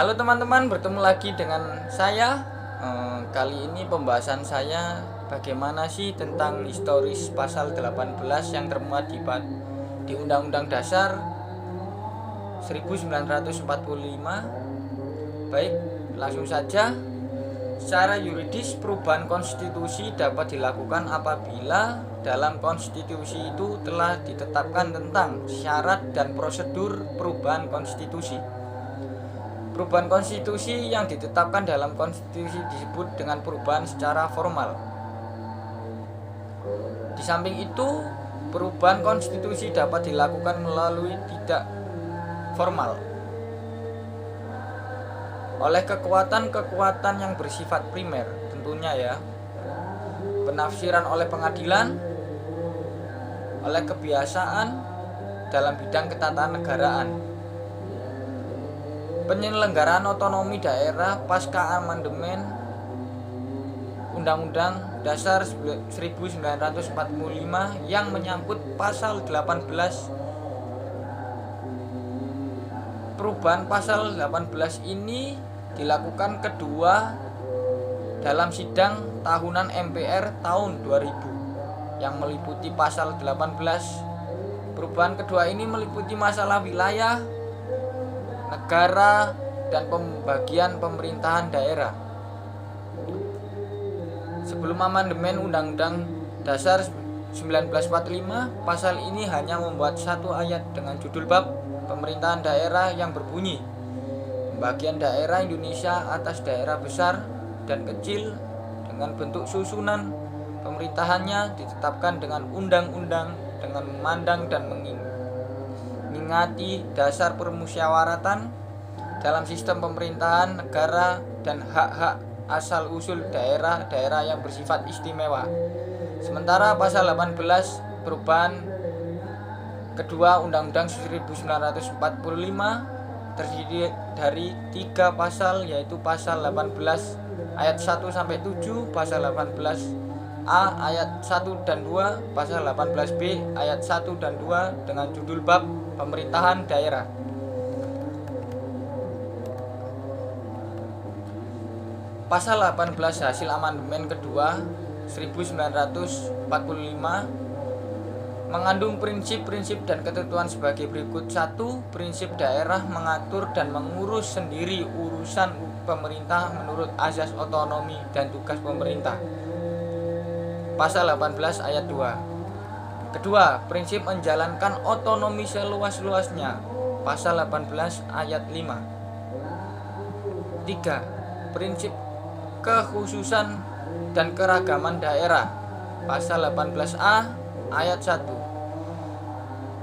Halo teman-teman, bertemu lagi dengan saya. Kali ini pembahasan saya bagaimana sih tentang historis pasal 18 yang termuat di Undang-Undang Dasar 1945. Baik, langsung saja. Secara yuridis, perubahan konstitusi dapat dilakukan apabila dalam konstitusi itu telah ditetapkan tentang syarat dan prosedur perubahan konstitusi. Perubahan konstitusi yang ditetapkan dalam konstitusi disebut dengan perubahan secara formal. Di samping itu, perubahan konstitusi dapat dilakukan melalui tidak formal oleh kekuatan-kekuatan yang bersifat primer, tentunya ya. Penafsiran oleh pengadilan, oleh kebiasaan dalam bidang ketatanegaraan, penyelenggaraan otonomi daerah pasca amandemen Undang-Undang Dasar 1945 yang menyangkut pasal 18. Perubahan pasal 18 ini dilakukan kedua dalam sidang tahunan MPR tahun 2000 yang meliputi pasal 18. Perubahan kedua ini meliputi masalah wilayah, negara, dan pembagian pemerintahan daerah. Sebelum amandemen Undang-Undang Dasar 1945, pasal ini hanya membuat satu ayat dengan judul bab pemerintahan daerah yang berbunyi, pembagian daerah Indonesia atas daerah besar dan kecil dengan bentuk susunan pemerintahannya ditetapkan dengan undang-undang dengan memandang dan mengingati dasar permusyawaratan dalam sistem pemerintahan negara dan hak-hak asal-usul daerah-daerah yang bersifat istimewa. Sementara pasal 18 perubahan kedua Undang-Undang 1945 terdiri dari 3 pasal, yaitu pasal 18 ayat 1 sampai 7, pasal 18A ayat 1 dan 2, pasal 18B ayat 1 dan 2 dengan judul bab pemerintahan daerah. Pasal 18 hasil amandemen kedua 1945 mengandung prinsip-prinsip dan ketentuan sebagai berikut. 1. Prinsip daerah mengatur dan mengurus sendiri urusan pemerintah menurut azas otonomi dan tugas pemerintah. Pasal 18 ayat 2. Kedua, prinsip menjalankan otonomi seluas-luasnya. Pasal 18 ayat 5. 3. Prinsip kekhususan dan keragaman daerah. Pasal 18A ayat 1.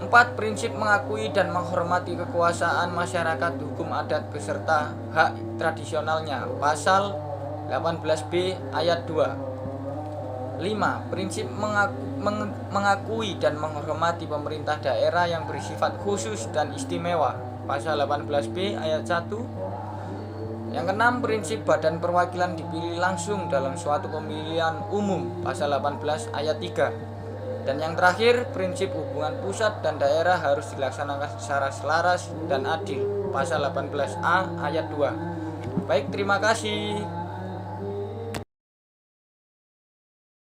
4. Prinsip mengakui dan menghormati kekuasaan masyarakat hukum adat beserta hak tradisionalnya. Pasal 18B ayat 2. 5. Prinsip mengakui dan menghormati pemerintah daerah yang bersifat khusus dan istimewa. Pasal 18B ayat 1. Yang keenam, prinsip badan perwakilan dipilih langsung dalam suatu pemilihan umum. Pasal 18 ayat 3. Dan yang terakhir, prinsip hubungan pusat dan daerah harus dilaksanakan secara selaras dan adil. Pasal 18A ayat 2. Baik, terima kasih.